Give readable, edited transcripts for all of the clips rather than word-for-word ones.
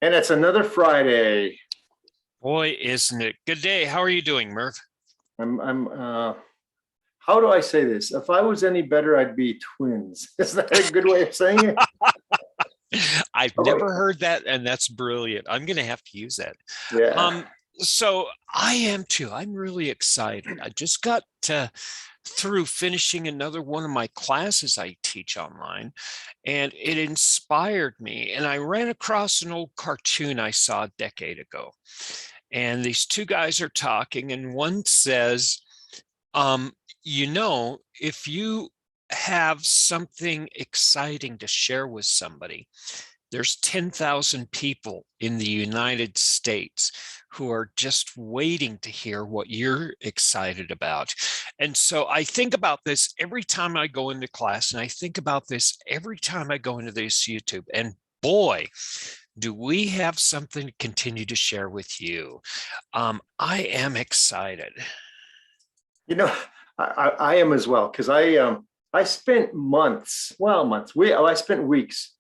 And it's another Friday. Boy, isn't it? Good day. How are you doing, Merv? I'm how do I say this? If I was any better, I'd be twins. Is that a good way of saying it? I've Oh, never heard that, and that's brilliant. I'm going to have to use that. yeah. Um, so I am too. I'm really excited. I just got through finishing another one of my classes I teach online, and it inspired me. And I ran across an old cartoon I saw a decade ago. And these two guys are talking, and one says, um, if you have something exciting to share with somebody, there's 10,000 people in the United States who are just waiting to hear what you're excited about. And so I think about this every time I go into class, and I think about this every time I go into this YouTube. And boy, do we have something to continue to share with you. I am excited. You know, I am as well because I spent I spent weeks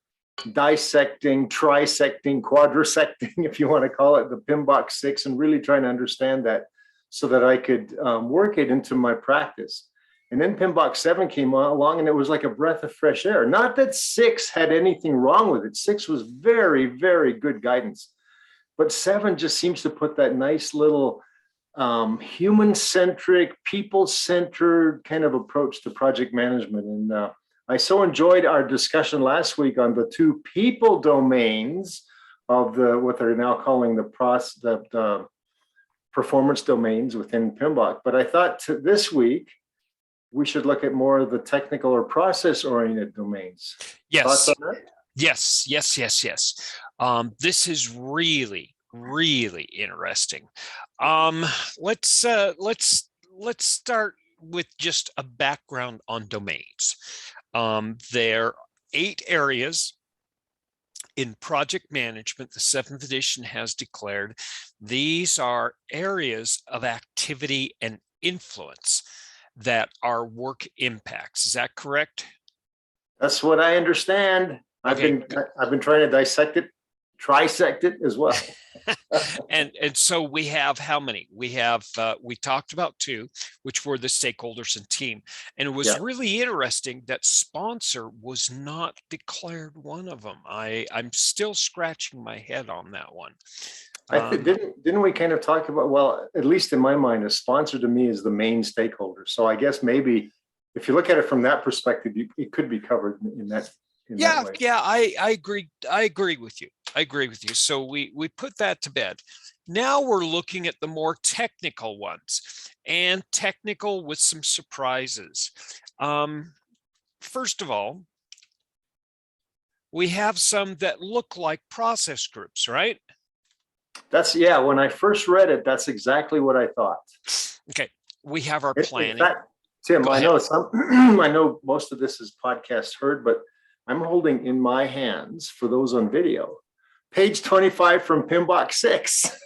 dissecting, trisecting, quadrisecting, if you want to call it, the PMBOK 6, and really trying to understand that so that I could work it into my practice. And then PMBOK 7 came along, and it was like a breath of fresh air. Not that 6 had anything wrong with it. 6 was very, very good guidance. But 7 just seems to put that nice little human-centric, people-centered kind of approach to project management. And I so enjoyed our discussion last week on the two people domains of what they're now calling the performance domains within PMBOK. But I thought this week we should look at more of the technical or process-oriented domains. Yes. Thoughts on that? Yes. This is really, really interesting. Let's start with just a background on domains. There are 8 areas in project management. The 7th edition has declared these are areas of activity and influence that our work impacts. Is that correct? That's what I understand. Okay. I've been trying to trisect it as well. and so we have how many? We talked about 2, which were the stakeholders and team. And it was really interesting that sponsor was not declared one of them. I'm still scratching my head on that one. Didn't we kind of talk about, well, at least in my mind, a sponsor to me is the main stakeholder. So I guess maybe if you look at it from that perspective, it could be covered in that way. Yeah, I agree. I agree with you. So we put that to bed. Now we're looking at the more technical ones, and technical with some surprises. First of all, we have some that look like process groups, right? When I first read it, that's exactly what I thought. Okay, we have our planning. In fact, Tim, I know I know most of this is podcast heard, but I'm holding in my hands, for those on video, page 25 from PMBOK 6.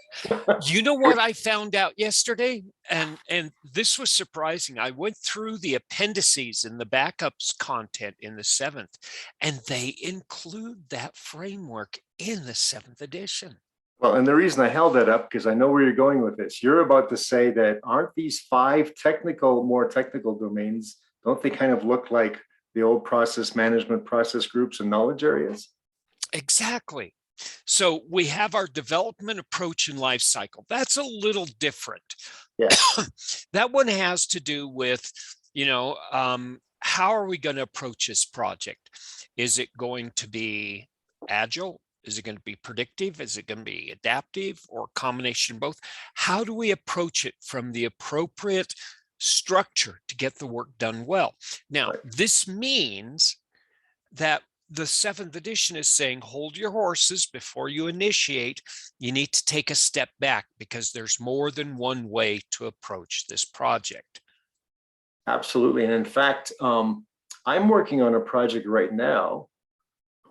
You know what I found out yesterday? And this was surprising. I went through the appendices and the backups content in the 7th, and they include that framework in the 7th edition. Well, and the reason I held that up, because I know where you're going with this. You're about to say that aren't these 5 more technical domains, don't they kind of look like the old process management process groups and knowledge areas? Exactly. So we have our development approach and life cycle. That's a little different. Yeah. That one has to do with, how are we going to approach this project? Is it going to be agile? Is it going to be predictive? Is it going to be adaptive, or a combination of both? How do we approach it from the appropriate structure to get the work done well? Now, this means that the 7th edition is saying, hold your horses before you initiate. You need to take a step back, because there's more than one way to approach this project. Absolutely. And in fact, I'm working on a project right now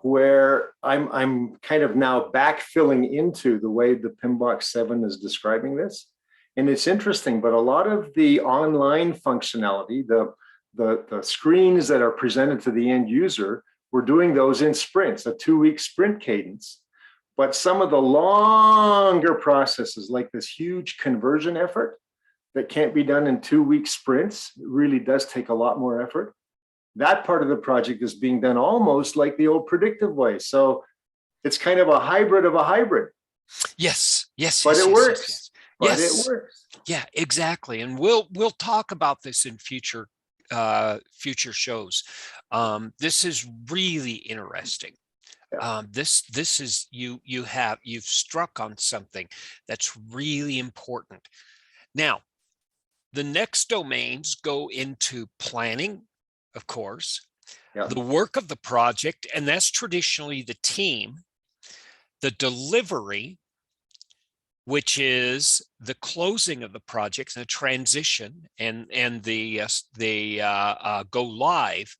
where I'm kind of now backfilling into the way the PMBOK 7 is describing this. And it's interesting, but a lot of the online functionality, the screens that are presented to the end user, we're doing those in sprints, a 2-week sprint cadence. But some of the longer processes, like this huge conversion effort that can't be done in 2-week sprints, it really does take a lot more effort. That part of the project is being done almost like the old predictive way. So it's kind of a hybrid of a hybrid. Yes, yes, But yes, it yes, yes, works. yes. But it Yes, works. yeah, exactly. And we'll talk about this in future shows. This is really interesting. Yeah. This is you've struck on something that's really important. Now, the next domains go into planning, of course, Yeah. the work of the project, and that's traditionally the team, the delivery, which is the closing of the project, the transition, and the go live,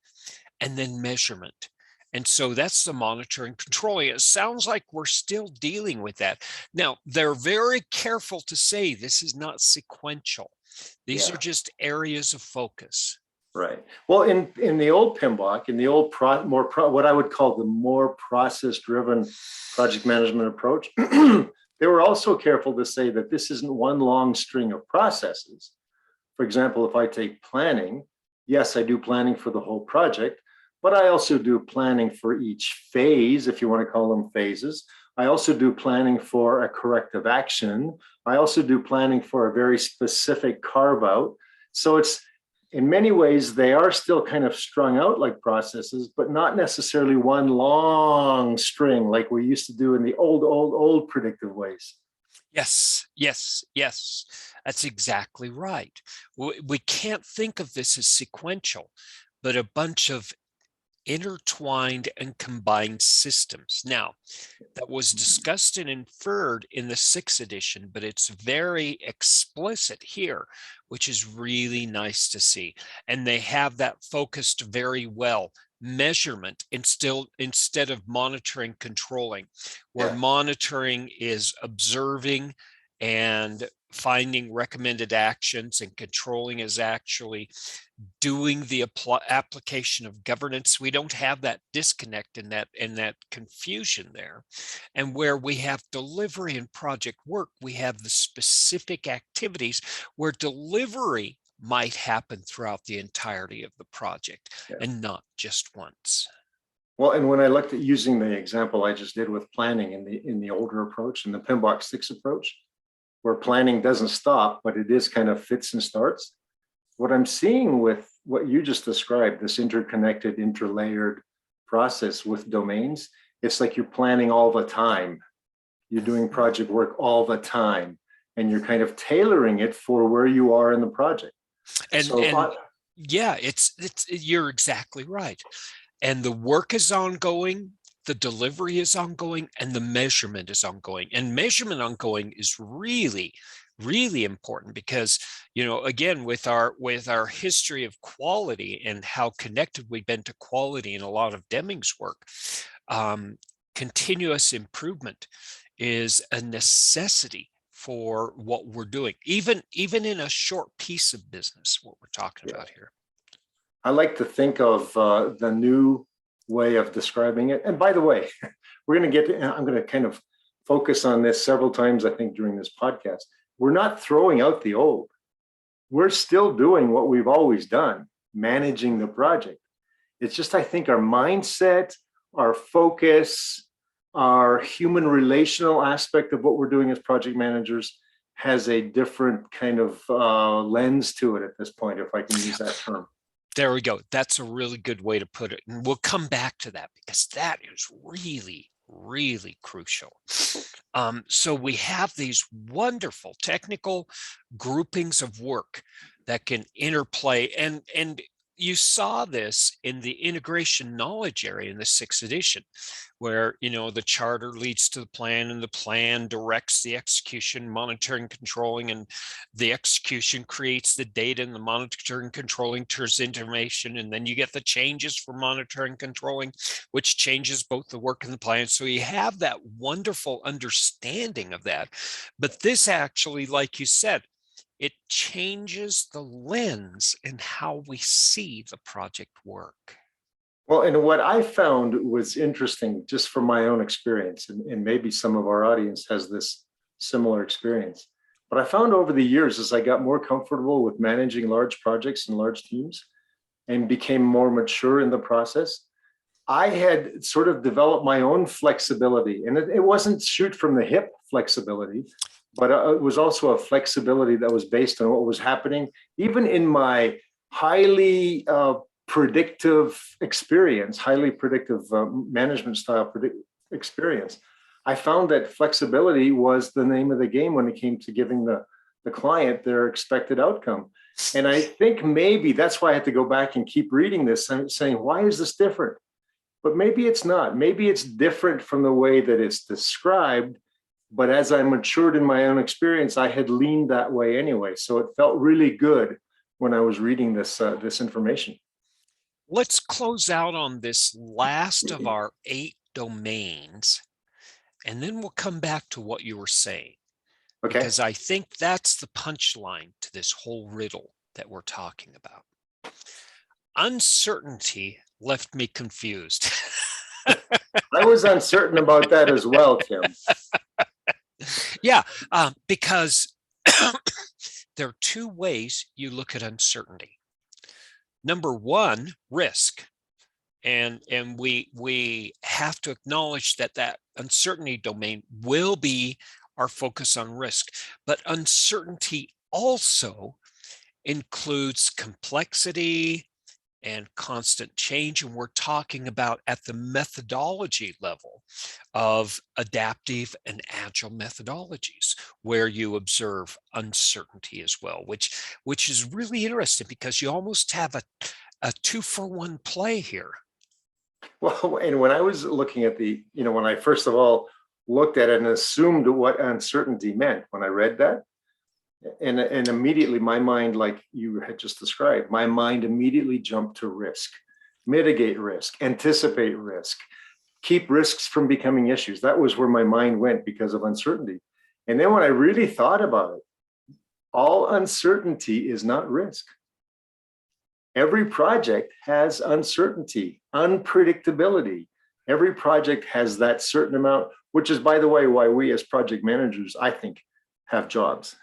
and then measurement. And so that's the monitoring, controlling. It sounds like we're still dealing with that. Now, they're very careful to say this is not sequential. These Yeah. are just areas of focus. Right. Well, in the old PMBOK, in the old what I would call the more process-driven project management approach, they were also careful to say that this isn't one long string of processes. For example, if I take planning, yes, I do planning for the whole project, but I also do planning for each phase, if you want to call them phases. I also do planning for a corrective action. I also do planning for a very specific carve out. So it's, in many ways, they are still kind of strung out like processes, but not necessarily one long string like we used to do in the old predictive ways. Yes, yes, yes. That's exactly right. We can't think of this as sequential, but a bunch of intertwined and combined systems. Now, that was discussed and inferred in the 6th edition, but it's very explicit here, which is really nice to see. And they have that focused very well. Measurement instead of monitoring, controlling, where Yeah. monitoring is observing and finding recommended actions, and controlling is actually doing the application of governance. We don't have that disconnect and that confusion there. And where we have delivery and project work, we have the specific activities where delivery might happen throughout the entirety of the project, Yeah. and not just once. Well, and when I looked at using the example I just did with planning in the older approach and the PMBOK 6 approach, where planning doesn't stop, but it is kind of fits and starts. What I'm seeing with what you just described, this interconnected, interlayered process with domains, it's like you're planning all the time. You're doing project work all the time, and you're kind of tailoring it for where you are in the project. And yeah, it's you're exactly right. And the work is ongoing, the delivery is ongoing, and the measurement is ongoing. And measurement ongoing is really, really important because, again, with our history of quality and how connected we've been to quality in a lot of Deming's work, continuous improvement is a necessity for what we're doing, even in a short piece of business, what we're talking about here. I like to think of the new way of describing it. And by the way, I'm going to kind of focus on this several times, I think, during this podcast. We're not throwing out the old. We're still doing what we've always done, managing the project. It's just, I think, our mindset, our focus, our human relational aspect of what we're doing as project managers has a different kind of lens to it at this point, if I can use that term. There we go. That's a really good way to put it. And we'll come back to that because that is really, really crucial. So we have these wonderful technical groupings of work that can interplay. And you saw this in the integration knowledge area in the 6th edition, where, the charter leads to the plan and the plan directs the execution, monitoring, controlling, and the execution creates the data, and the monitoring, controlling turns information. And then you get the changes for monitoring, controlling, which changes both the work and the plan. So you have that wonderful understanding of that. But this actually, like you said, it changes the lens in how we see the project work. Well, and what I found was interesting, just from my own experience, and maybe some of our audience has this similar experience. But I found over the years, as I got more comfortable with managing large projects and large teams and became more mature in the process, I had sort of developed my own flexibility. And it wasn't shoot from the hip flexibility, but it was also a flexibility that was based on what was happening, even in my highly predictive experience, highly predictive management style experience. I found that flexibility was the name of the game when it came to giving the client their expected outcome. And I think maybe that's why I had to go back and keep reading this and saying, why is this different? But maybe it's not. Maybe it's different from the way that it's described. But as I matured in my own experience, I had leaned that way anyway. So it felt really good when I was reading this information. Let's close out on this last of our 8 domains, and then we'll come back to what you were saying, Okay. because I think that's the punchline to this whole riddle that we're talking about. Uncertainty left me confused. I was uncertain about that as well, Tim. Yeah, because there are 2 ways you look at uncertainty. Number 1, risk. And we have to acknowledge that uncertainty domain will be our focus on risk. But uncertainty also includes complexity and constant change. And we're talking about at the methodology level of adaptive and agile methodologies, where you observe uncertainty as well, which is really interesting, because you almost have a 2-for-1 play here. Well, and when I was looking at when I first of all looked at it and assumed what uncertainty meant when I read that, and immediately my mind, like you had just described, my mind immediately jumped to risk, mitigate risk, anticipate risk, keep risks from becoming issues. That was where my mind went because of uncertainty. And then when I really thought about it, all uncertainty is not risk. Every project has uncertainty, unpredictability. Every project has that certain amount, which is, by the way, why we as project managers, I think, have jobs.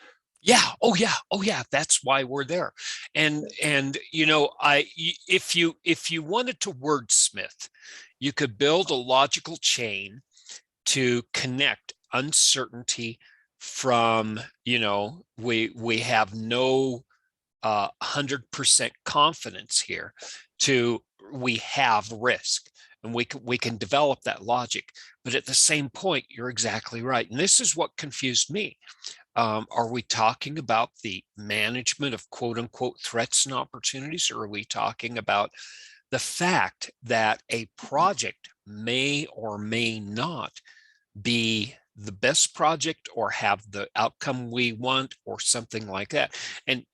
Yeah. Oh yeah. Oh yeah. That's why we're there. And if you wanted to wordsmith, you could build a logical chain to connect uncertainty from, we have no 100% confidence here, to we have risk, and we can develop that logic. But at the same point, you're exactly right. And this is what confused me. Are we talking about the management of quote unquote threats and opportunities, or are we talking about the fact that a project may or may not be the best project or have the outcome we want, or something like that? And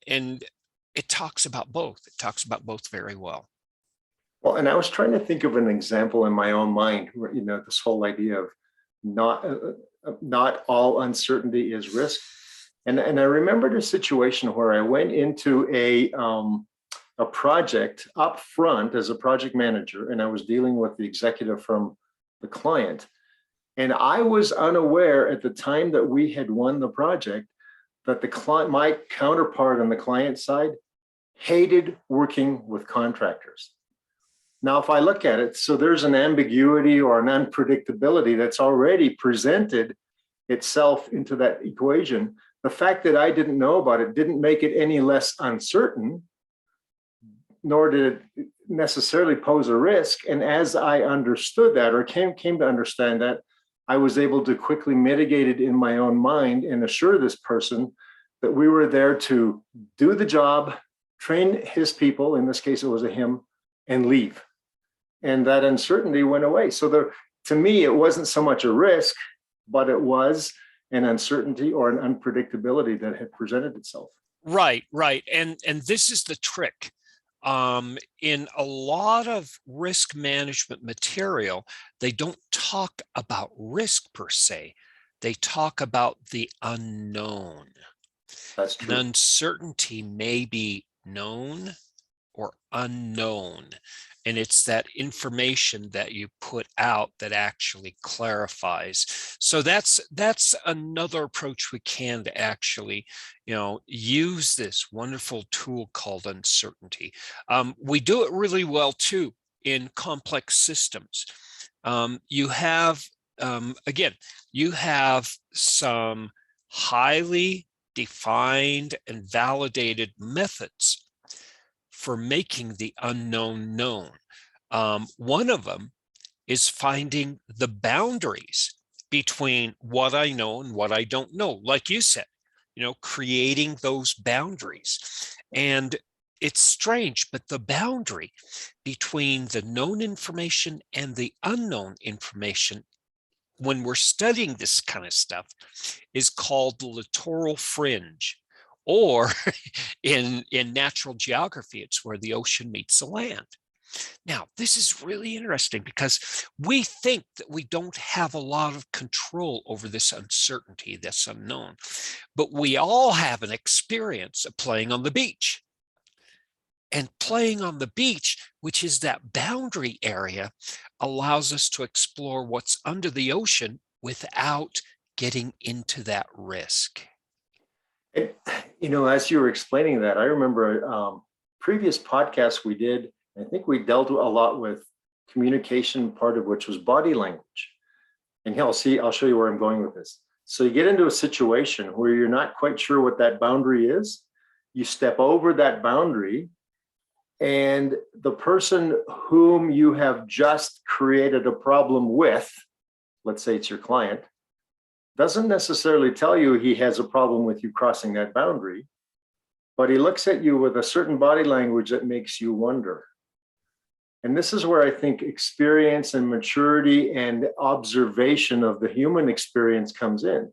it talks about both. It talks about both very well. Well, and I was trying to think of an example in my own mind where, this whole idea of not all uncertainty is risk. And I remembered a situation where I went into a project up front as a project manager, and I was dealing with the executive from the client. And I was unaware at the time that we had won the project that the client, my counterpart on the client side, hated working with contractors. Now, if I look at it, so there's an ambiguity or an unpredictability that's already presented itself into that equation. The fact that I didn't know about it didn't make it any less uncertain, nor did it necessarily pose a risk. And as I understood that, or came to understand that, I was able to quickly mitigate it in my own mind and assure this person that we were there to do the job, train his people, in this case it was a him, and leave. And that uncertainty went away. So to me, it wasn't so much a risk, but it was an uncertainty or an unpredictability that had presented itself. Right. And this is the trick. In a lot of risk management material, they don't talk about risk per se. They talk about the unknown. That's true. And uncertainty may be known or unknown. And it's that information that you put out that actually clarifies. So that's another approach we can to actually, use this wonderful tool called uncertainty. We do it really well too in complex systems. You have, again, you have some highly defined and validated methods for making the unknown known. One of them is finding the boundaries between what I know and what I don't know. Like you said, creating those boundaries. And it's strange, but the boundary between the known information and the unknown information, when we're studying this kind of stuff, is called the littoral fringe. Or in natural geography, it's where the ocean meets the land. Now, this is really interesting because we think that we don't have a lot of control over this uncertainty, this unknown, but we all have an experience of playing on the beach. And playing on the beach, which is that boundary area, allows us to explore what's under the ocean without getting into that risk. And, as you were explaining that, I remember previous podcasts we did, I think we dealt a lot with communication, part of which was body language. And I'll show you where I'm going with this. So you get into a situation where you're not quite sure what that boundary is. You step over that boundary, and the person whom you have just created a problem with, let's say it's your client, doesn't necessarily tell you he has a problem with you crossing that boundary, but he looks at you with a certain body language that makes you wonder. And this is where I think experience and maturity and observation of the human experience comes in.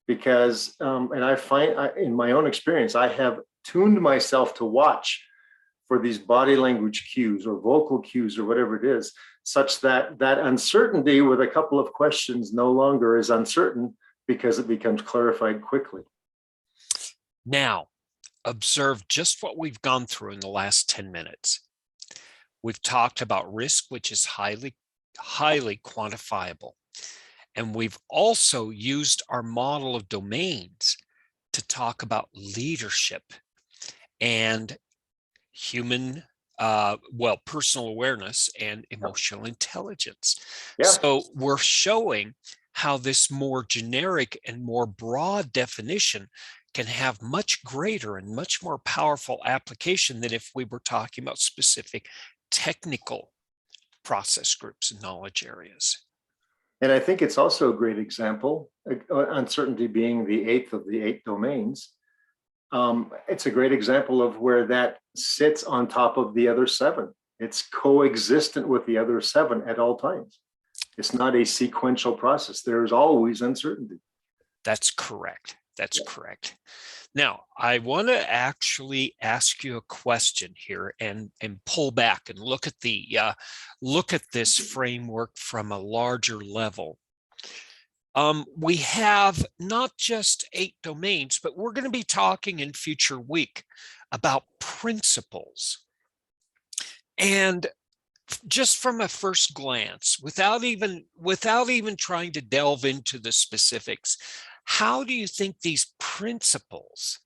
Because, and I find in my own experience, I have tuned myself to watch for these body language cues or vocal cues or whatever it is, such that that uncertainty with a couple of questions no longer is uncertain because it becomes clarified quickly. Now, observe just what we've gone through in the last 10 minutes. We've talked about risk, which is highly quantifiable. And we've also used our model of domains to talk about leadership and human, personal awareness and emotional intelligence. Yeah. So we're showing how this more generic and more broad definition can have much greater and much more powerful application than if we were talking about specific technical process groups and knowledge areas. And I think it's also a great example, uncertainty being the eighth of the 8 domains. It's a great example of where that sits on top of the other 7. It's coexistent with the other 7 at all times. It's not a sequential process. There is always uncertainty. That's correct. That's correct. Now, I want to actually ask you a question here and pull back and look at this framework from a larger level. We have not just 8 domains, but we're going to be talking in future week about principles. And just from a first glance, without even trying to delve into the specifics, how do you think these principles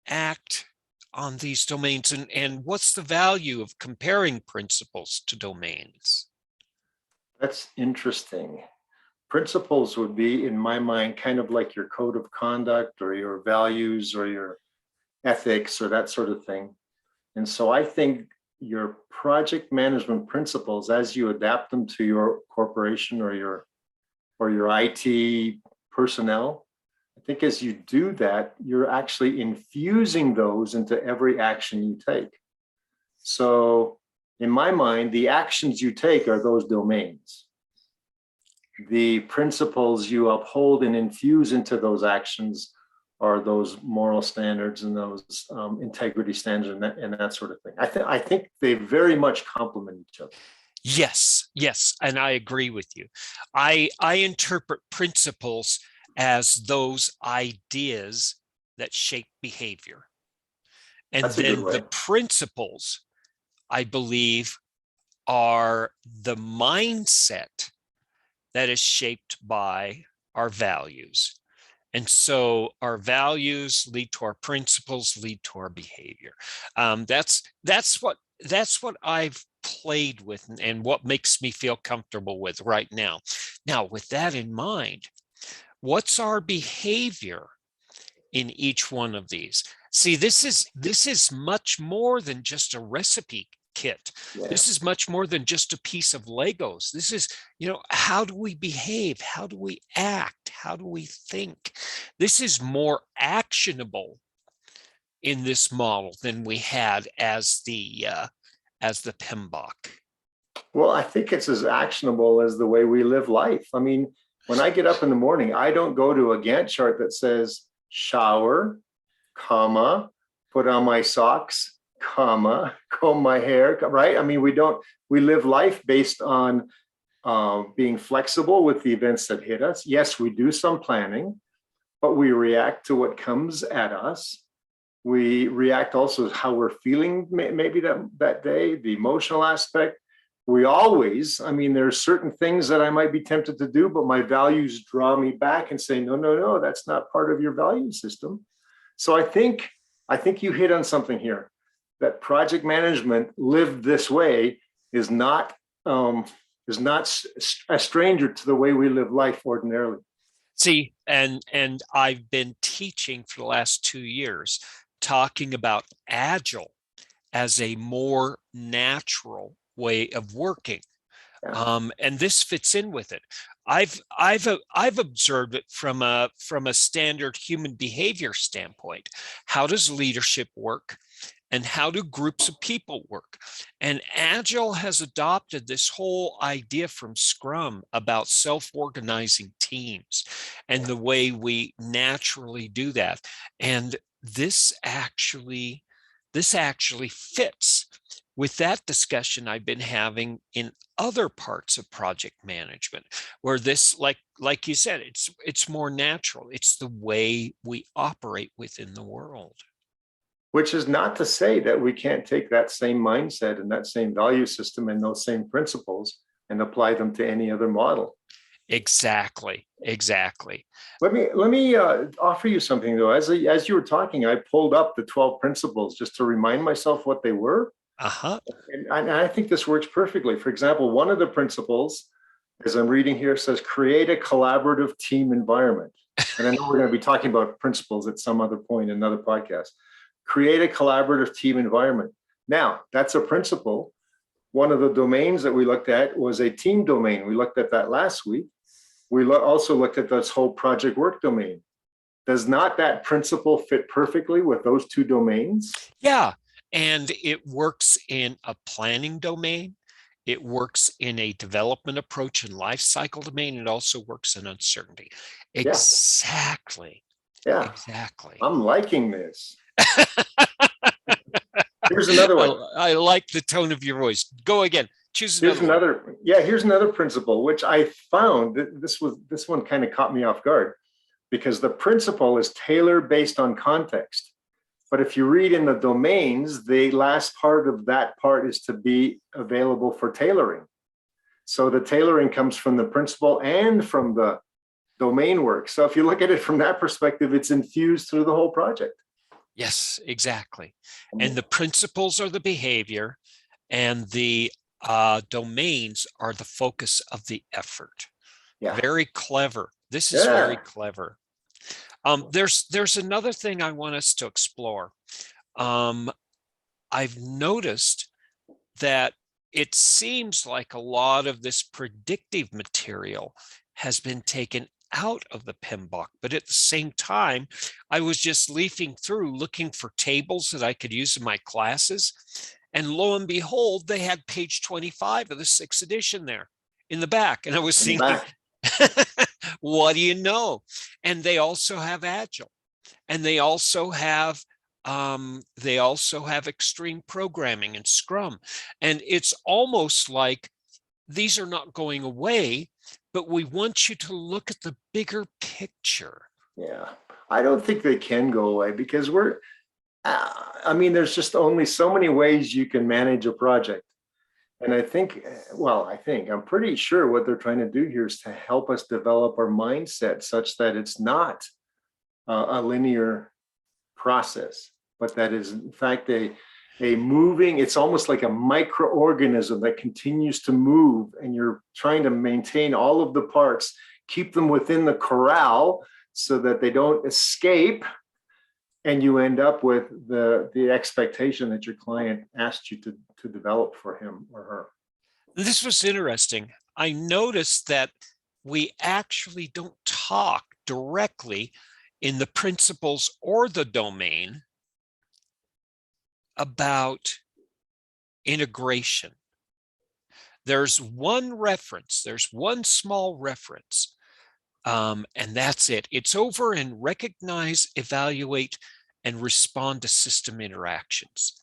act on these domains, and what's the value of comparing principles to domains? That's interesting. Principles would be, in my mind, kind of like your code of conduct or your values or your ethics or that sort of thing. And so I think your project management principles, as you adapt them to your corporation or your IT personnel, I think as you do that, you're actually infusing those into every action you take. So in my mind, the actions you take are those domains. The principles you uphold and infuse into those actions are those moral standards and those integrity standards and that sort of thing. I think they very much complement each other. Yes, and I agree with you. I interpret principles as those ideas that shape behavior. And then the principles I believe, are the mindset that is shaped by our values. And so our values lead to our principles, lead to our behavior. That's what I've played with and what makes me feel comfortable with right now. Now, with that in mind, what's our behavior in each one of these? See, this is much more than just a recipe kit. Yeah. This is much more than just a piece of Legos. This is, how do we behave? How do we act? How do we think? This is more actionable in this model than we had as the PMBOK. Well, I think it's as actionable as the way we live life. I mean, when I get up in the morning, I don't go to a Gantt chart that says shower, comma, put on my socks, comma, comb my hair, right? I mean, we live life based on being flexible with the events that hit us. Yes, we do some planning, but we react to what comes at us. We react also to how we're feeling maybe that day, the emotional aspect. We always, I mean, there's certain things that I might be tempted to do, but my values draw me back and say, no, that's not part of your value system. So I think you hit on something here, that project management lived this way is not a stranger to the way we live life ordinarily. See, and I've been teaching for the last 2 years, talking about Agile as a more natural way of working. Yeah. And this fits in with it. I've observed it from a standard human behavior standpoint. How does leadership work? And how do groups of people work? And Agile has adopted this whole idea from Scrum about self-organizing teams and the way we naturally do that. And this actually fits with that discussion I've been having in other parts of project management, where this, like you said, it's more natural. It's the way we operate within the world. Which is not to say that we can't take that same mindset and that same value system and those same principles and apply them to any other model. Exactly. Let me offer you something though. As you were talking, I pulled up the 12 principles just to remind myself what they were. And I think this works perfectly. For example, one of the principles, as I'm reading here, says create a collaborative team environment. And I know we're going to be talking about principles at some other point in another podcast. Create a collaborative team environment. Now, that's a principle. One of the domains that we looked at was a team domain. We looked at that last week. We also looked at this whole project work domain. Does not that principle fit perfectly with those two domains? Yeah, and it works in a planning domain. It works in a development approach and lifecycle domain. It also works in uncertainty. Exactly. Yeah. Exactly. I'm liking this. Here's another one. I like the tone of your voice. Go again. Choose another one. Yeah, here's another principle, which I found this one kind of caught me off guard, because the principle is tailor based on context. But if you read in the domains, the last part of that part is to be available for tailoring. So the tailoring comes from the principle and from the domain work. So if you look at it from that perspective, it's infused through the whole project. Yes, exactly. And the principles are the behavior, and the domains are the focus of the effort. Yeah. Very clever. This is very clever. There's another thing I want us to explore. I've noticed that it seems like a lot of this predictive material has been taken out of the PMBOK, but at the same time, I was just leafing through looking for tables that I could use in my classes. And lo and behold, they had page 25 of the 6th edition there in the back. And I was thinking, what do you know? And they also have Agile, and they also have extreme programming and Scrum. And it's almost like these are not going away, but we want you to look at the bigger picture. Yeah, I don't think they can go away, because I mean, there's just only so many ways you can manage a project. And I think, well, I'm pretty sure what they're trying to do here is to help us develop our mindset such that it's not a linear process, but that is in fact a moving, it's almost like a microorganism that continues to move, and you're trying to maintain all of the parts, keep them within the corral so that they don't escape, and you end up with the expectation that your client asked you to develop for him or her. This was interesting. I noticed that we actually don't talk directly in the principles or the domain about integration. There's one reference, there's one small reference, and that's it. It's over in recognize, evaluate, and respond to system interactions.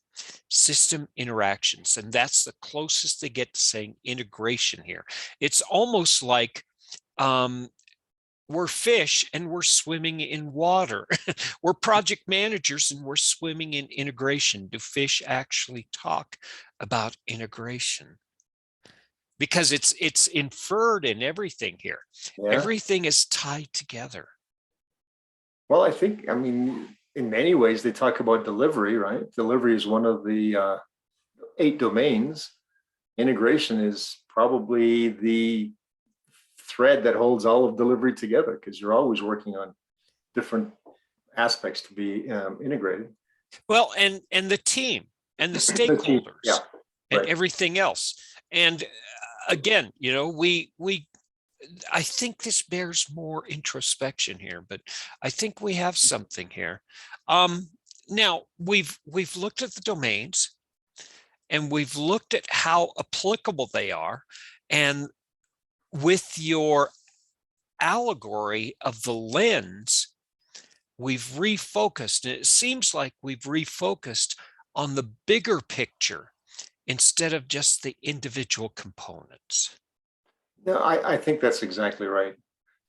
System interactions, and that's the closest they get to saying integration here. It's almost like we're fish and we're swimming in water. We're project managers and we're swimming in integration. Do fish actually talk about integration? Because it's inferred in everything here. Yeah. Everything is tied together. Well, I mean, in many ways, they talk about delivery, right? Delivery is one of the 8 domains. Integration is probably the thread that holds all of delivery together, because you're always working on different aspects to be integrated. Well, and the team and the stakeholders Yeah, and right. everything else. And again, you know, I think this bears more introspection here, but I think we have something here. Now we've looked at the domains and we've looked at how applicable they are, and with your allegory of the lens, we've refocused, and it seems like we've refocused on the bigger picture instead of just the individual components. No, I think that's exactly right.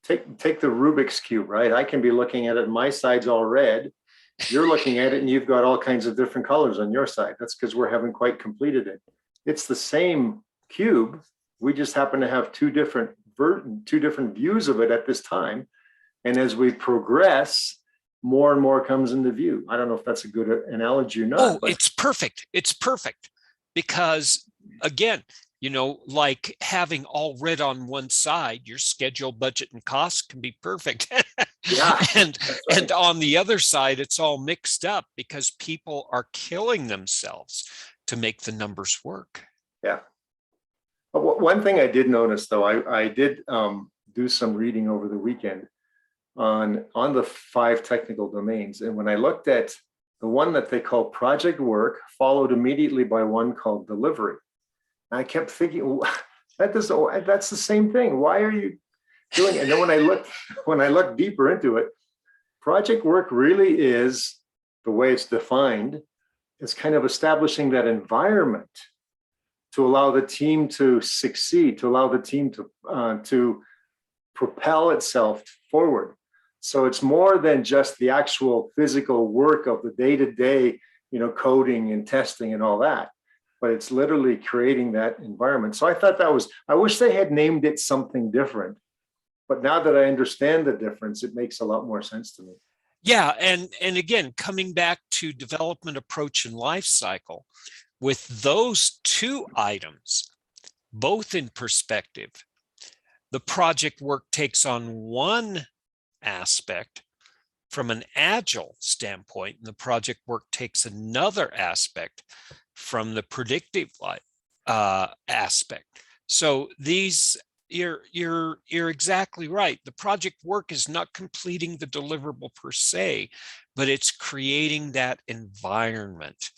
Take the Rubik's Cube, right? I can be looking at it, my side's all red. You're looking at it and you've got all kinds of different colors on your side. That's because we haven't quite completed it. It's the same cube. We just happen to have two different views of it at this time. And as we progress, more and more comes into view. I don't know if that's a good analogy or not. Oh, it's perfect. It's perfect. Because again, you know, like having all red on one side, your schedule, budget, and cost can be perfect. Yeah. And on the other side, it's all mixed up because people are killing themselves to make the numbers work. Yeah. But one thing I did notice, though, I did do some reading over the weekend on the 5 technical domains. And when I looked at the one that they call project work, followed immediately by one called delivery, I kept thinking, that's the same thing. Why are you doing it? And then when I looked deeper into it, project work really is, the way it's defined, it's kind of establishing that environment to allow the team to succeed, to allow the team to propel itself forward. So it's more than just the actual physical work of the day-to-day, you know, coding and testing and all that, but it's literally creating that environment. So I thought I wish they had named it something different, but now that I understand the difference, it makes a lot more sense to me. Yeah, and again, coming back to development approach and life cycle, with those 2 items, both in perspective, the project work takes on one aspect from an agile standpoint, and the project work takes another aspect from the predictive aspect. So these, you're exactly right. The project work is not completing the deliverable per se, but it's creating that environment.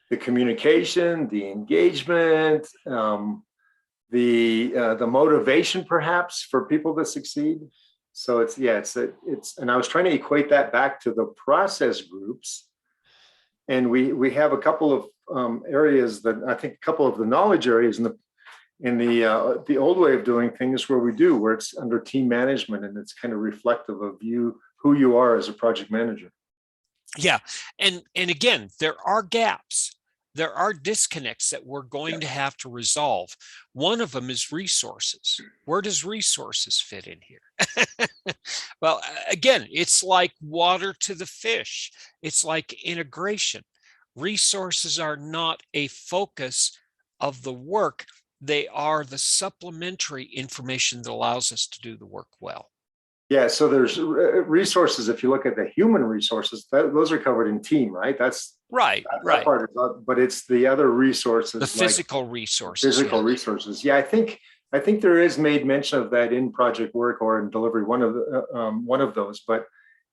The communication, the engagement, the motivation perhaps for people to succeed. So it's and I was trying to equate that back to the process groups, and we have a couple of areas that I think, a couple of the knowledge areas in the old way of doing things where it's under team management, and it's kind of reflective of who you are as a project manager. Yeah. And again, there are gaps. There are disconnects that we're going to have to resolve. One of them is resources. Where does resources fit in here? Well, again, it's like water to the fish. It's like integration. Resources are not a focus of the work. They are the supplementary information that allows us to do the work well. Yeah, so there's resources. If you look at the human resources, those are covered in team, right? That's Right, that right. part is not, but it's the other The resources like physical resources, physical yeah. resources. Yeah, I think there is made mention of that in project work or in delivery, one of those. But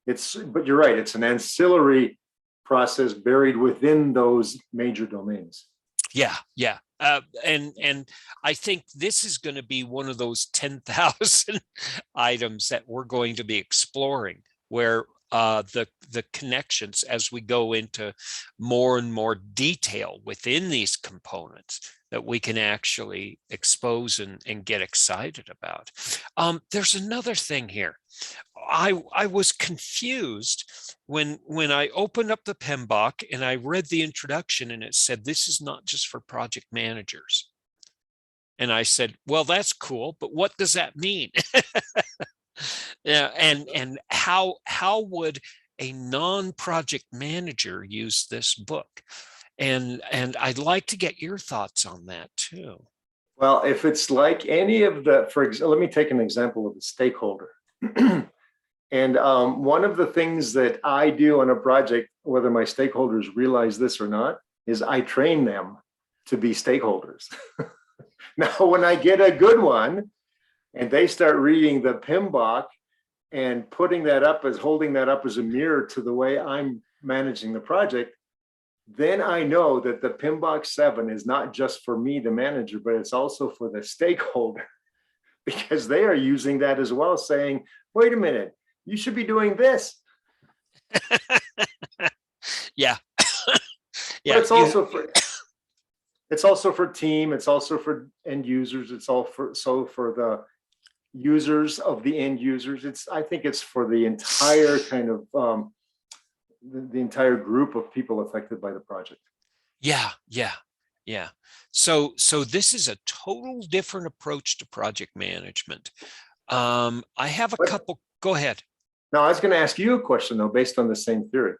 you're right. It's an ancillary process buried within those major domains. Yeah, yeah. And I think this is going to be one of those 10,000 items that we're going to be exploring, where the connections as we go into more and more detail within these components that we can actually expose and get excited about. There's another thing here. I was confused when I opened up the PMBOK and I read the introduction and it said, this is not just for project managers. And I said, well, that's cool, but what does that mean? Yeah, and how would a non-project manager use this book? And I'd like to get your thoughts on that too. Well, if it's like any of the, for example, let me take an example of a stakeholder. And one of the things that I do on a project, whether my stakeholders realize this or not, is I train them to be stakeholders. Now, when I get a good one and they start reading the PMBOK and putting that up as holding that up as a mirror to the way I'm managing the project, then I know that the PMBOK 7 is not just for me, the manager, but it's also for the stakeholder, because they are using that as well, saying, wait a minute, you should be doing this. Yeah. Yeah, but it's also for team, it's also for end users, it's all for the users of the end users. I think it's for the entire kind of the entire group of people affected by the project. Yeah, yeah, yeah. So this is a total different approach to project management. I have a couple. Go ahead. Now, I was going to ask you a question though, based on the same theory.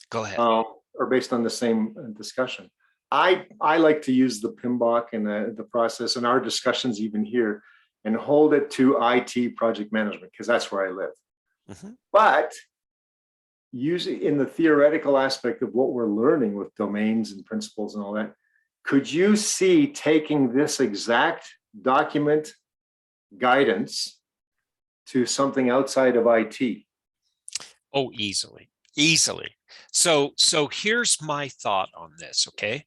Go ahead. Or based on the same discussion. I like to use the PMBOK and the process and our discussions even here and hold it to IT project management, because that's where I live. Mm-hmm. But using in the theoretical aspect of what we're learning with domains and principles and all that, could you see taking this exact document guidance to something outside of IT? Oh, easily, easily. So here's my thought on this, okay?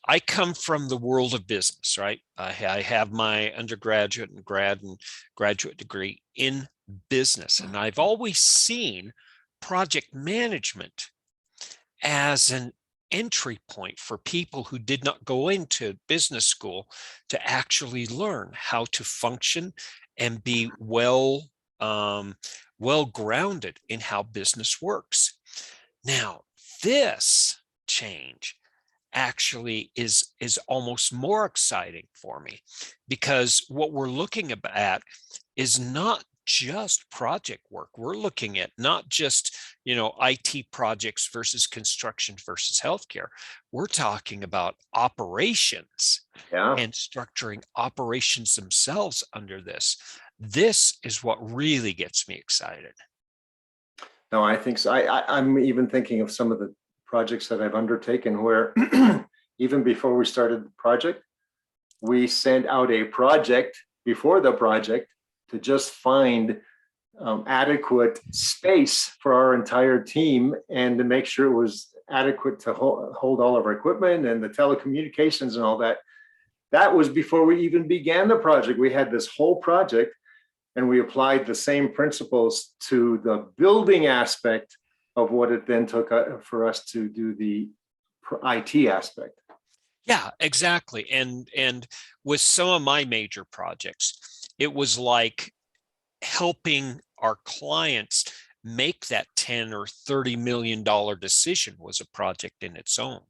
I come from the world of business, right? I have my undergraduate and graduate degree in business, and I've always seen project management as an entry point for people who did not go into business school to actually learn how to function and be well grounded in how business works. Now, this change actually is almost more exciting for me, because what we're looking at is not just project work. We're looking at not just, IT projects versus construction versus healthcare. We're talking about operations, yeah, and structuring operations themselves under this. This is what really gets me excited. No, I think so. I'm even thinking of some of the projects that I've undertaken where even before we started the project, we sent out a project before the project to just find adequate space for our entire team and to make sure it was adequate to hold all of our equipment and the telecommunications and all that. That was before we even began the project. We had this whole project and we applied the same principles to the building aspect of what it then took for us to do the IT aspect. Yeah, exactly. And with some of my major projects, it was like helping our clients make that $10 or $30 million decision was a project in its own,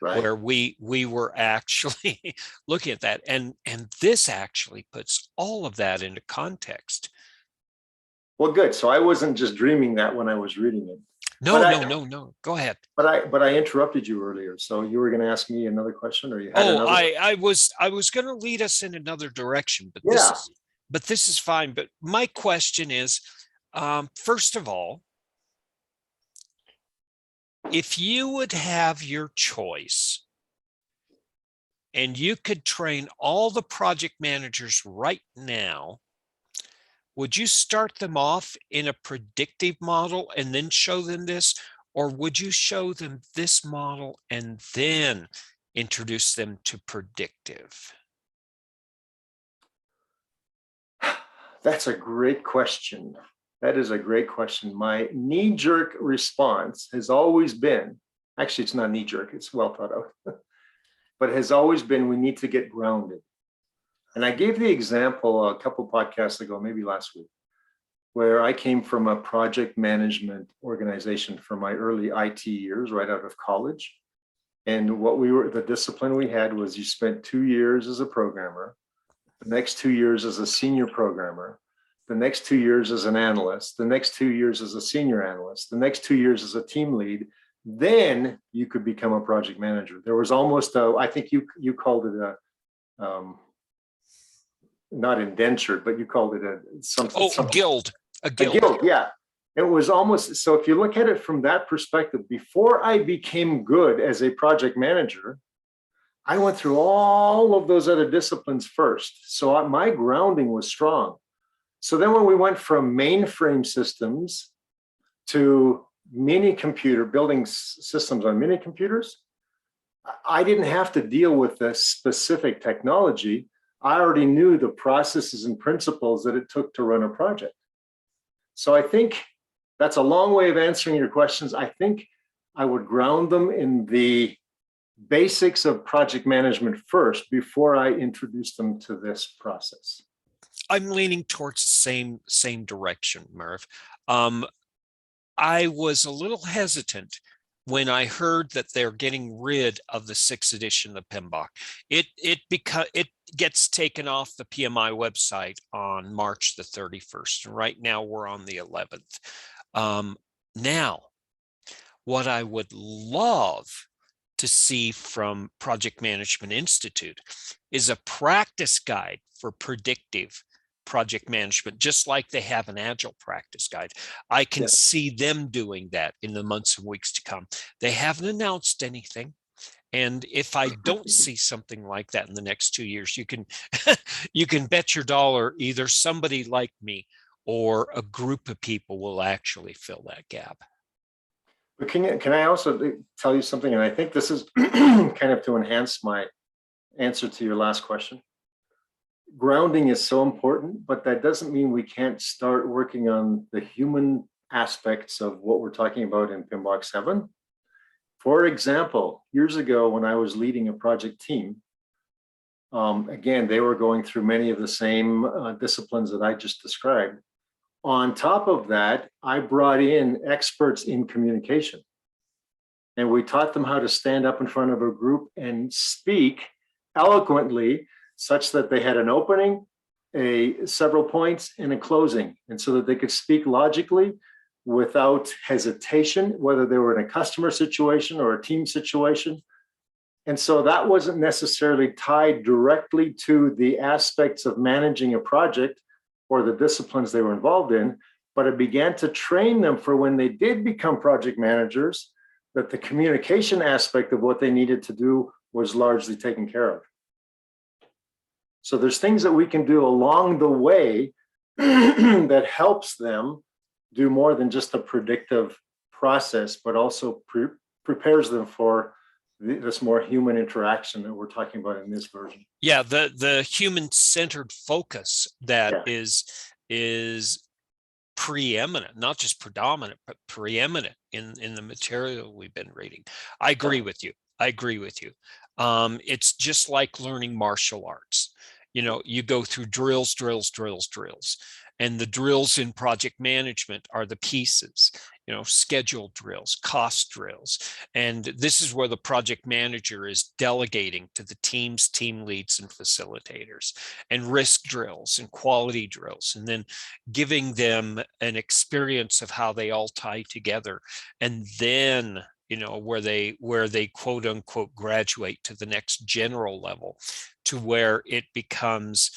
Right. where we were actually looking at that. And this actually puts all of that into context. Well, good. So I wasn't just dreaming that when I was reading it. No, no. Go ahead. But I interrupted you earlier. So you were going to ask me another question, or you had another? I was going to lead us in another direction, but Yeah. this is fine. But my question is, first of all, if you would have your choice and you could train all the project managers right now, would you start them off in a predictive model and then show them this? Or would you show them this model and then introduce them to predictive? That's a great question. That is a great question. My knee-jerk response has always been, actually, it's not knee-jerk, it's well thought out, but has always been, we need to get grounded. And I gave the example a couple podcasts ago, maybe last week, where I came from a project management organization for my early IT years, right out of college. And the discipline we had was you spent 2 years as a programmer, the next 2 years as a senior programmer, the next 2 years as an analyst, the next 2 years as a senior analyst, the next 2 years as a team lead. Then you could become a project manager. There was almost I think you called it not indentured, but you called it something. Guild. A guild. A guild, yeah. It was almost, so if you look at it from that perspective, before I became good as a project manager, I went through all of those other disciplines first. So my grounding was strong. So then when we went from mainframe systems to building systems on mini computers, I didn't have to deal with the specific technology. I already knew the processes and principles that it took to run a project. So I think that's a long way of answering your questions. I think I would ground them in the basics of project management first before I introduce them to this process. I'm leaning towards the same direction, Merv. I was a little hesitant when I heard that they're getting rid of the 6th edition of PMBOK. It gets taken off the PMI website on March the 31st. Right now we're on the 11th. Now, what I would love to see from Project Management Institute is a practice guide for predictive project management, just like they have an agile practice guide. I can see them doing that in the months and weeks to come. They haven't announced anything. And if I don't see something like that in the next 2 years, you can you can bet your dollar either somebody like me or a group of people will actually fill that gap. But can I also tell you something? And I think this is kind of to enhance my answer to your last question. Grounding is so important, but that doesn't mean we can't start working on the human aspects of what we're talking about in PMBOK 7. For example, years ago when I was leading a project team, again, they were going through many of the same disciplines that I just described. On top of that, I brought in experts in communication. And we taught them how to stand up in front of a group and speak eloquently, such that they had an opening, several points, and a closing, and so that they could speak logically without hesitation, whether they were in a customer situation or a team situation. And so that wasn't necessarily tied directly to the aspects of managing a project or the disciplines they were involved in, but it began to train them for when they did become project managers, that the communication aspect of what they needed to do was largely taken care of. So there's things that we can do along the way that helps them do more than just a predictive process, but also prepares them for this more human interaction that we're talking about in this version. Yeah, the human-centered focus that is preeminent, not just predominant, but preeminent in the material we've been reading. I agree with you. It's just like learning martial arts. You know, you go through drills, and the drills in project management are the pieces. schedule drills, cost drills. And this is where the project manager is delegating to the teams, team leads, and facilitators, and risk drills and quality drills, and then giving them an experience of how they all tie together. And then where they quote unquote graduate to the next general level, to where it becomes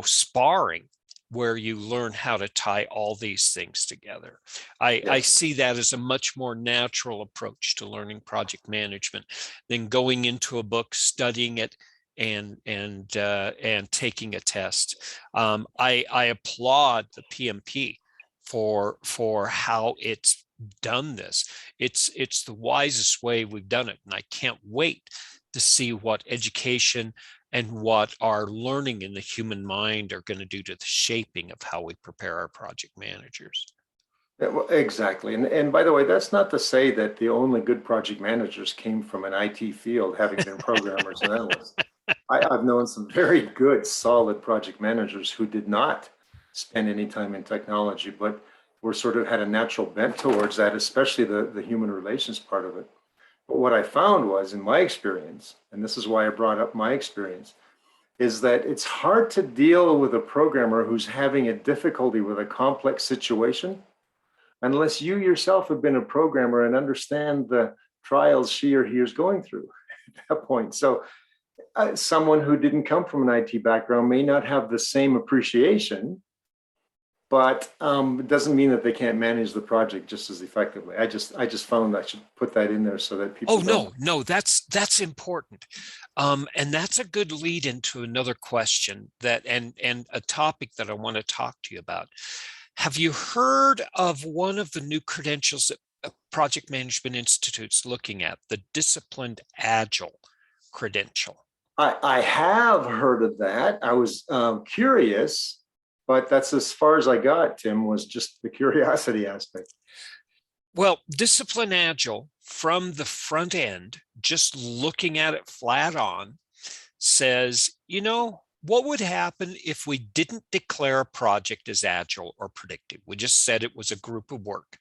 sparring, where you learn how to tie all these things together. I see that as a much more natural approach to learning project management than going into a book, studying it, and taking a test. I applaud the PMP for how it's done this. It's the wisest way we've done it, and I can't wait to see what education and what our learning in the human mind are going to do to the shaping of how we prepare our project managers. Yeah, well, exactly. And by the way, that's not to say that the only good project managers came from an IT field, having been programmers and analysts. I've known some very good, solid project managers who did not spend any time in technology, but were sort of had a natural bent towards that, especially the human relations part of it. But what I found was, in my experience, and this is why I brought up my experience, is that it's hard to deal with a programmer who's having a difficulty with a complex situation unless you yourself have been a programmer and understand the trials she or he is going through at that point. So someone who didn't come from an IT background may not have the same appreciation, but it doesn't mean that they can't manage the project just as effectively. I just found I should put that in there so that people. Oh, no, that's important. And that's a good lead into another question and a topic that I want to talk to you about. Have you heard of one of the new credentials that Project Management Institute's looking at, the Disciplined Agile credential? I have heard of that. I was curious. But that's as far as I got, Tim, was just the curiosity aspect. Well, Discipline Agile from the front end, just looking at it flat on, says, what would happen if we didn't declare a project as agile or predictive? We just said it was a group of work.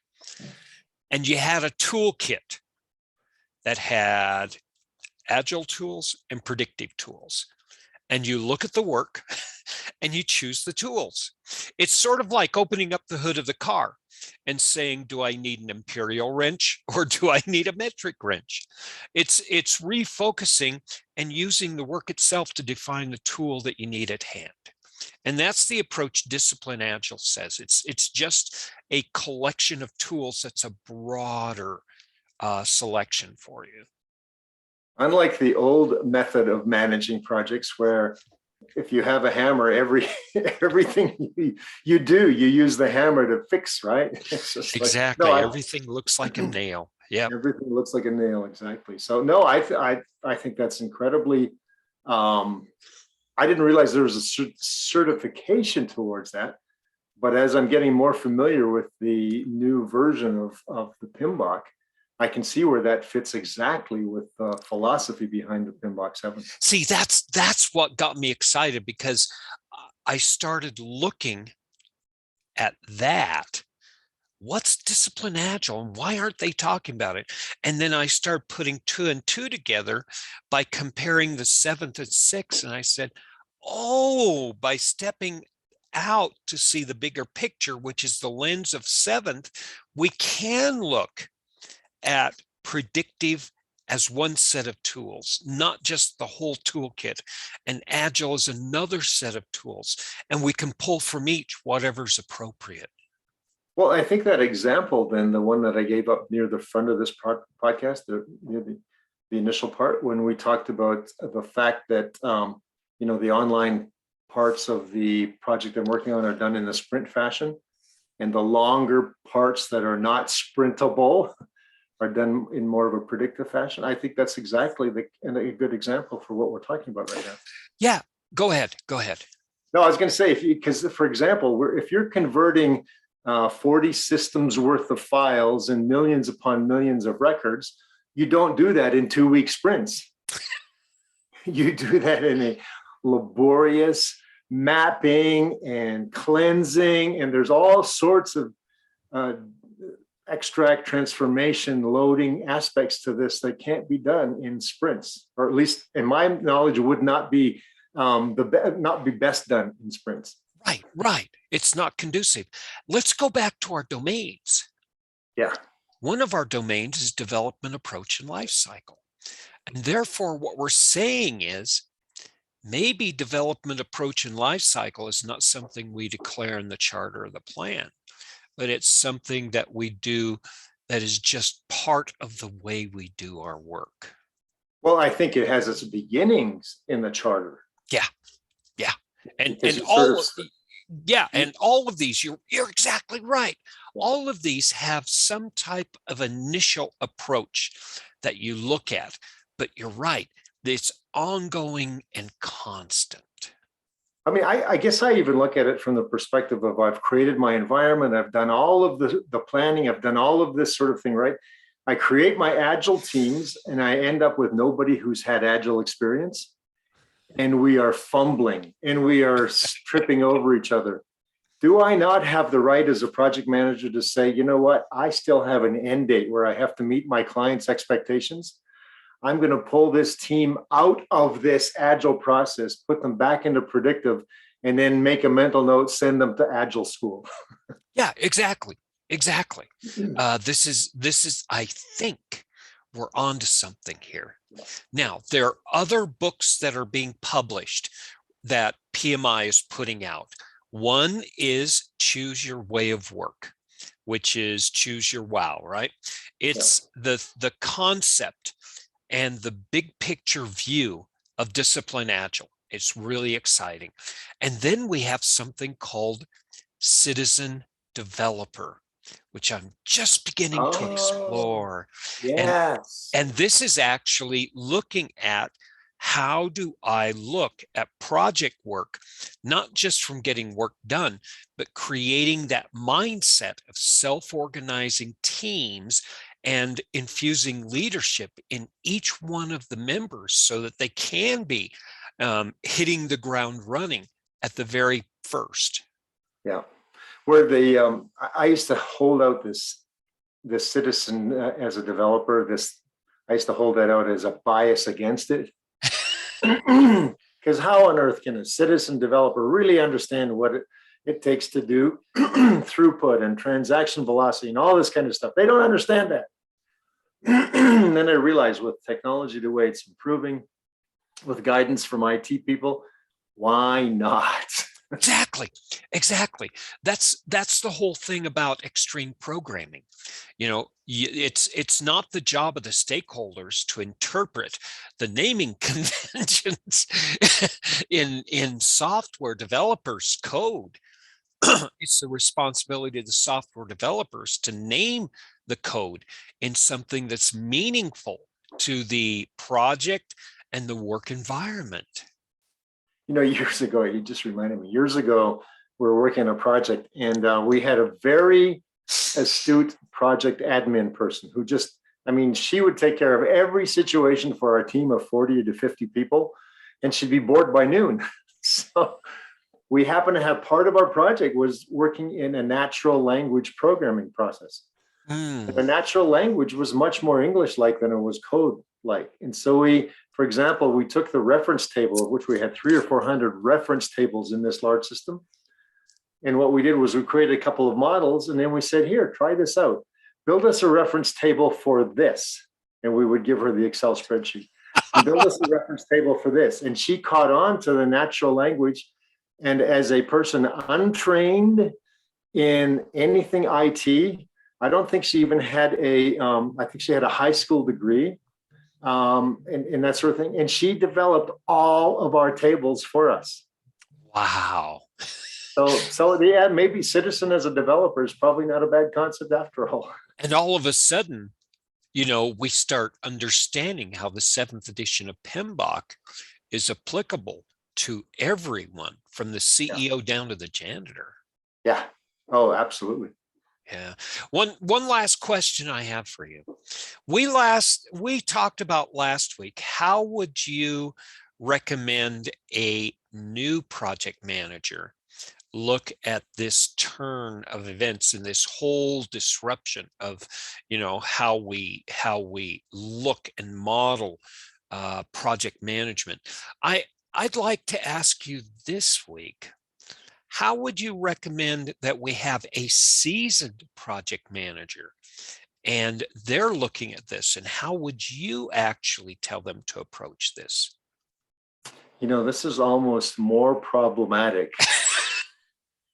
And you had a toolkit that had agile tools and predictive tools. And you look at the work and you choose the tools. It's sort of like opening up the hood of the car and saying, do I need an imperial wrench or do I need a metric wrench? It's refocusing and using the work itself to define the tool that you need at hand. And that's the approach Discipline Agile says. It's just a collection of tools that's a broader selection for you. Unlike the old method of managing projects, where if you have a hammer, everything you do, you use the hammer to fix, right? Exactly. Everything looks like a nail. Yeah. Everything looks like a nail. Exactly. So no, I think that's incredibly. I didn't realize there was a certification towards that, but as I'm getting more familiar with the new version of the PMBOK, I can see where that fits exactly with the philosophy behind the PMBOK 7. See, that's what got me excited, because I started looking at that. What's Discipline Agile and why aren't they talking about it? And then I started putting 2 and 2 together by comparing the 7th and 6th. And I said, oh, by stepping out to see the bigger picture, which is the lens of 7th, we can look at predictive as one set of tools, not just the whole toolkit. And Agile is another set of tools, and we can pull from each whatever's appropriate. Well, I think that example, then, the one that I gave up near the front of this podcast, near the initial part, when we talked about the fact that the online parts of the project I'm working on are done in a sprint fashion, and the longer parts that are not sprintable are done in more of a predictive fashion. I think that's exactly a good example for what we're talking about right now. Yeah, go ahead. No, I was going to say, because for example, if you're converting 40 systems worth of files and millions upon millions of records, you don't do that in 2-week sprints. You do that in a laborious mapping and cleansing, and there's all sorts of extract, transformation, loading aspects to this that can't be done in sprints, or at least in my knowledge would not be not be best done in sprints. Right, right. It's not conducive. Let's go back to our domains. Yeah. One of our domains is development approach and life cycle. And therefore, what we're saying is maybe development approach and life cycle is not something we declare in the charter or the plan, but it's something that we do that is just part of the way we do our work. Well, I think it has its beginnings in the charter. Yeah, yeah. And and all of these, you're exactly right. All of these have some type of initial approach that you look at, but you're right. It's ongoing and constant. I mean, I guess I even look at it from the perspective of I've created my environment. I've done all of the planning. I've done all of this sort of thing, right? I create my agile teams and I end up with nobody who's had agile experience. And we are fumbling and we are tripping over each other. Do I not have the right as a project manager to say, you know what, I still have an end date where I have to meet my client's expectations? I'm going to pull this team out of this agile process, put them back into predictive, and then make a mental note, send them to agile school. Yeah, exactly. Exactly. This is, I think we're on to something here. Now, there are other books that are being published that PMI is putting out. One is Choose Your Way of Work, which is Choose Your Wow, right? It's the concept and the big picture view of discipline agile. It's really exciting. And then we have something called Citizen Developer, which I'm just beginning to explore. Yes. And this is actually looking at how do I look at project work, not just from getting work done, but creating that mindset of self-organizing teams and infusing leadership in each one of the members so that they can be hitting the ground running at the very first. Yeah. Where I used to hold out this citizen as a developer, I used to hold that out as a bias against it. Because how on earth can a citizen developer really understand what it takes to do throughput and transaction velocity and all this kind of stuff? They don't understand that. And then I realized with technology, the way it's improving, with guidance from IT people, why not? Exactly. That's the whole thing about extreme programming. You know, it's not the job of the stakeholders to interpret the naming conventions in software developers' code. It's the responsibility of the software developers to name the code in something that's meaningful to the project and the work environment. You know, years ago, you just reminded me, years ago, we were working on a project and we had a very astute project admin person who just, I mean, she would take care of every situation for our team of 40 to 50 people, and she'd be bored by noon. So we happen to have part of our project was working in a natural language programming process. The natural language was much more English-like than it was code-like. And so we, for example, we took the reference table, of which we had 300 or 400 reference tables in this large system. And what we did was we created a couple of models, and then we said, here, try this out. Build us a reference table for this. And we would give her the Excel spreadsheet. And build us a reference table for this. And she caught on to the natural language. And as a person untrained in anything IT, I don't think she even had I think she had a high school degree and that sort of thing. And she developed all of our tables for us. Wow. So yeah, maybe citizen as a developer is probably not a bad concept after all. And all of a sudden, you know, we start understanding how the 7th edition of PMBOK is applicable to everyone from the CEO down to the janitor. Yeah. Oh, absolutely. Yeah. One last question I have for you. We talked about last week, how would you recommend a new project manager look at this turn of events and this whole disruption of, how we look and model project management. I'd like to ask you this week, how would you recommend that we have a seasoned project manager and they're looking at this, and how would you actually tell them to approach this? This is almost more problematic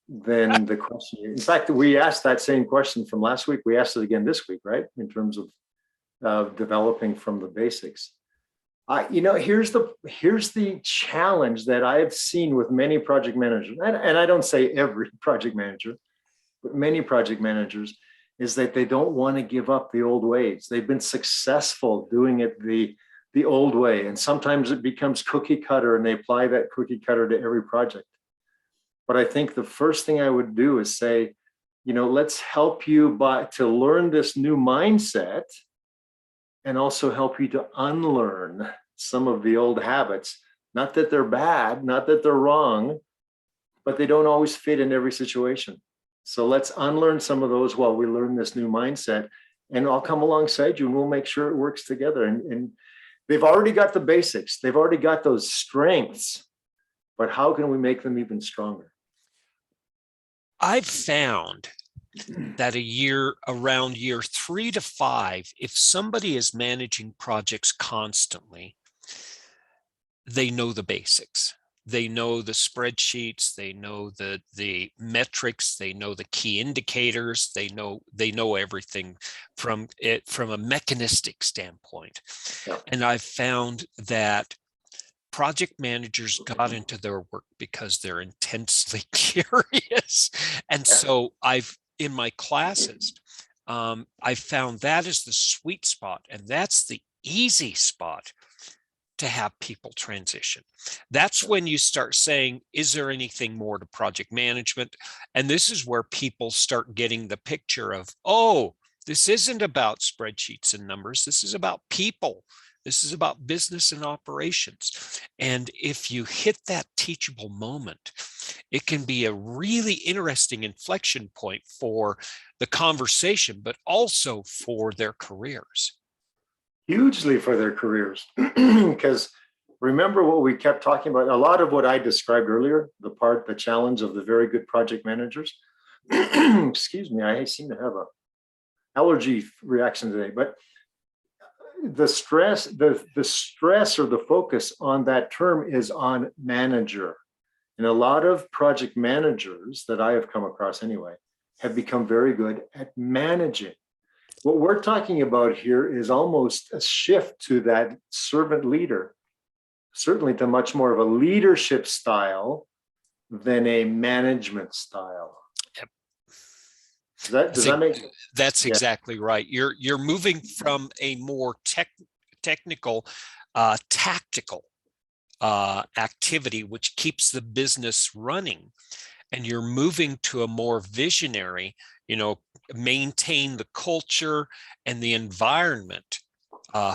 than the question. In fact, we asked that same question from last week. We asked it again this week, right? In terms of developing from the basics. Here's the challenge that I've seen with many project managers, and I don't say every project manager, but many project managers, is that they don't want to give up the old ways. They've been successful doing it the old way, and sometimes it becomes cookie cutter, and they apply that cookie cutter to every project. But I think the first thing I would do is say, let's help you to learn this new mindset, and also help you to unlearn some of the old habits. Not that they're bad, not that they're wrong, but they don't always fit in every situation. So let's unlearn some of those while we learn this new mindset, and I'll come alongside you and we'll make sure it works together. And they've already got the basics. They've already got those strengths, but how can we make them even stronger? I've found that around year 3 to 5, if somebody is managing projects constantly, they know the basics. They know the spreadsheets, they know the metrics, they know the key indicators, they know everything from a mechanistic standpoint. Yeah. And I've found that project managers got into their work because they're intensely curious. And so in my classes, I found that is the sweet spot, and that's the easy spot to have people transition. That's when you start saying, is there anything more to project management? And this is where people start getting the picture of, oh, this isn't about spreadsheets and numbers. This is about people. This is about business and operations. And if you hit that teachable moment, it can be a really interesting inflection point for the conversation, but also for their careers. Hugely for their careers. Because remember what we kept talking about, a lot of what I described earlier, the challenge of the very good project managers. Excuse me, I seem to have a allergy reaction today, but the stress or the focus on that term is on manager. And a lot of project managers that I have come across anyway have become very good at managing. What we're talking about here is almost a shift to that servant leader, certainly to much more of a leadership style than a management style. Yep. Does that make sense? That's exactly right. You're moving from a more technical, tactical activity, which keeps the business running, and you're moving to a more visionary, maintain the culture and the environment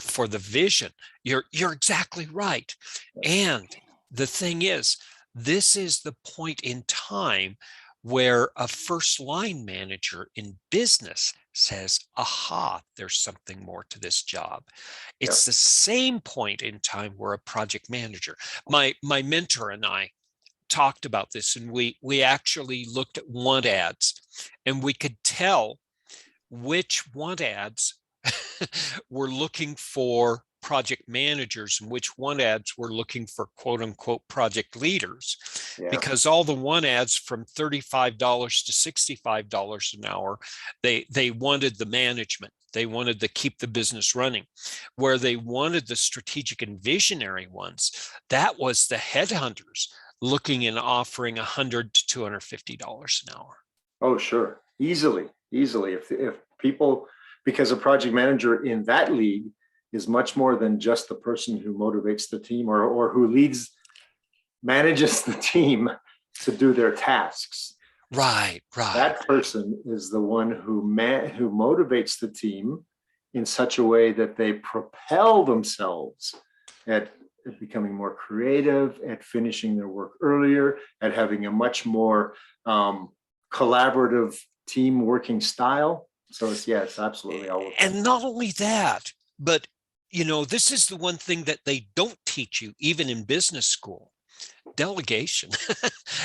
for the vision. You're exactly right. And the thing is, this is the point in time where a first line manager in business says, aha, there's something more to this job. It's the same point in time where a project manager, my mentor and I talked about this, and we actually looked at want ads, and we could tell which want ads were looking for project managers and which want ads were looking for quote unquote project leaders, because all the want ads from $35 to $65 an hour, they wanted the management. They wanted to keep the business running. Where they wanted the strategic and visionary ones, that was the headhunters looking and offering $100 to $250 an hour. Oh, sure. Easily. If people, because a project manager in that league is much more than just the person who motivates the team or who manages the team to do their tasks. Right. That person is the one who motivates the team in such a way that they propel themselves at becoming more creative, at finishing their work earlier, at having a much more collaborative team working style. So it's, yeah, it's absolutely all. And not only that, but this is the one thing that they don't teach you, even in business school: delegation.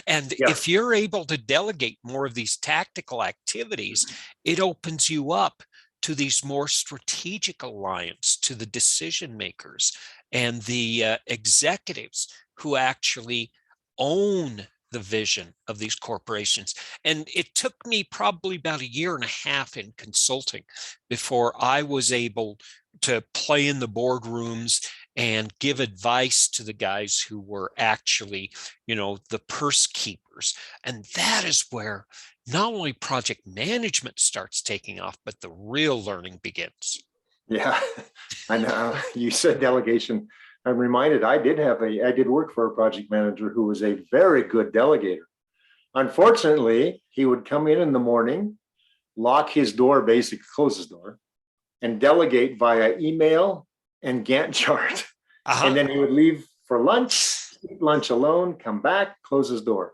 And Yeah. if you're able to delegate more of these tactical activities, it opens you up to these more strategic alliance, to the decision makers and the executives who actually own the vision of these corporations. And it took me probably about a year and a half in consulting before I was able to play in the boardrooms and give advice to the guys who were actually, the purse keepers. And that is where not only project management starts taking off, but the real learning begins. Yeah, I know. You said delegation. I'm reminded I did work for a project manager who was a very good delegator. Unfortunately, he would come in the morning, lock his door, basically close his door, and delegate via email and Gantt chart. And then he would leave for lunch, eat lunch alone, come back, close his door.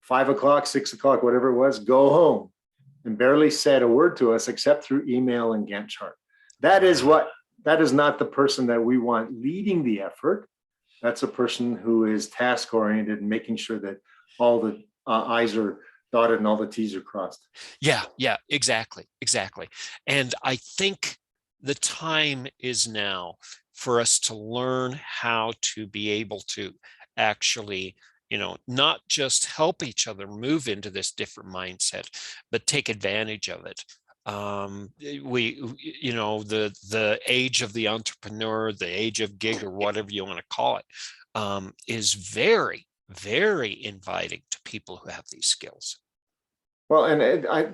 5 o'clock, 6 o'clock, whatever it was, go home, and barely said a word to us except through email and Gantt chart. That is not the person that we want leading the effort. That's a person who is task oriented and making sure that all the I's are dotted and all the T's are crossed. Yeah, exactly. And I think the time is now for us to learn how to be able to actually, not just help each other move into this different mindset, but take advantage of it. The age of the entrepreneur, the age of gig, or whatever you want to call it, is very, very inviting to people who have these skills. Well, and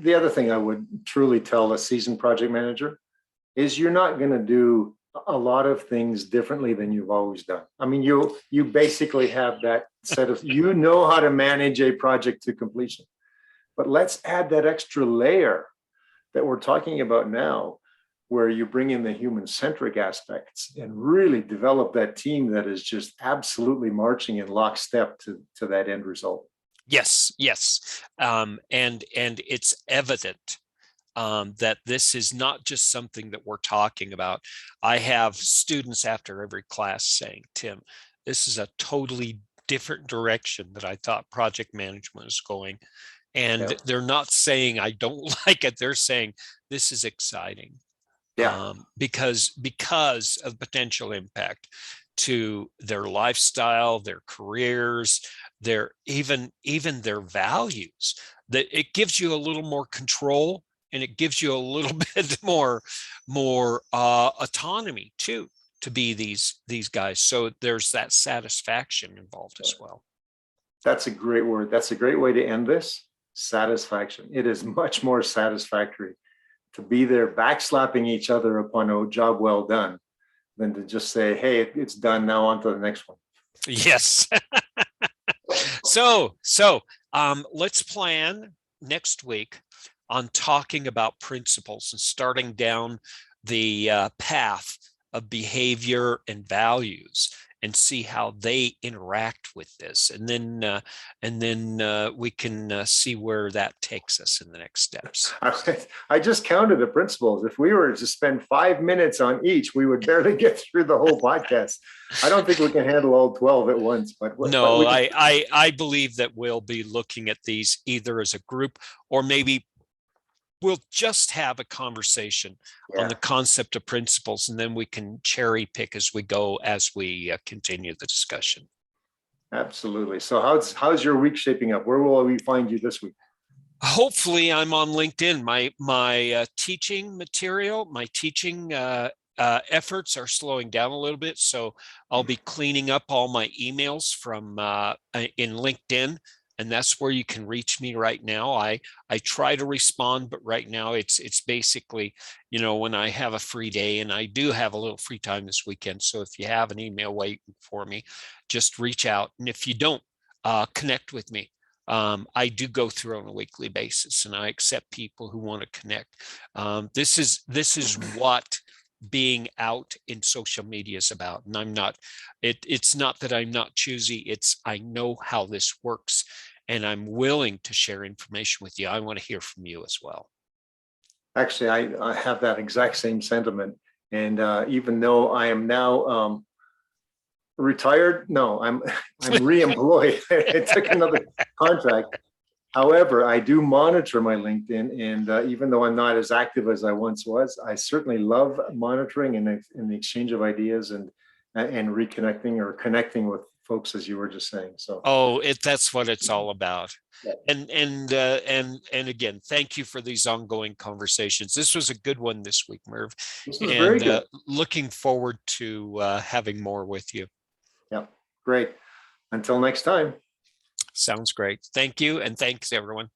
the other thing I would truly tell a seasoned project manager is you're not going to do a lot of things differently than you've always done. I mean, you basically have that set of, how to manage a project to completion. But let's add that extra layer that we're talking about now, where you bring in the human-centric aspects and really develop that team that is just absolutely marching in lockstep to that end result. Yes. And it's evident that this is not just something that we're talking about. I have students after every class saying, Tim, this is a totally different direction that I thought project management is going. And they're not saying I don't like it. They're saying this is exciting. Because of potential impact to their lifestyle, their careers, their even their values. That it gives you a little more control, and it gives you a little bit more autonomy too, to be these guys. So there's that satisfaction involved as well. That's a great word. That's a great way to end this. Satisfaction. It is much more satisfactory to be there backslapping each other upon a job well done than to just say, hey, it's done, now on to the next one. Yes. So let's plan next week on talking about principles and starting down the path of behavior and values, and see how they interact with this. And then we can see where that takes us in the next steps. I just counted the principles. If we were to spend 5 minutes on each, we would barely get through the whole podcast. I don't think we can handle all 12 at once. No, I believe that we'll be looking at these either as a group, or maybe we'll just have a conversation on the concept of principles, and then we can cherry pick as we go, as we continue the discussion. Absolutely. So how's your week shaping up? Where will we find you this week? Hopefully I'm on LinkedIn. My teaching material, my teaching efforts are slowing down a little bit. So I'll be cleaning up all my emails from in LinkedIn. And that's where you can reach me right now. I try to respond, but right now it's basically, when I have a free day, and I do have a little free time this weekend. So if you have an email waiting for me, just reach out. And if you don't, connect with me. I do go through on a weekly basis, and I accept people who want to connect. This is what being out in social media is about. And I'm not, it's not that I'm not choosy, it's I know how this works and I'm willing to share information with you. I want to hear from you as well. Actually, I have that exact same sentiment. And even though I am now retired, no, I'm re-employed. I took another contract. However, I do monitor my LinkedIn, and even though I'm not as active as I once was, I certainly love monitoring and in the exchange of ideas and reconnecting or connecting with folks, as you were just saying. So, Oh, that's what it's all about. yeah, And again, thank you for these ongoing conversations. This was a good one this week, Merv, this was very and good. looking forward to having more with you. Yeah, great. Until next time. Sounds great. Thank you, and thanks everyone.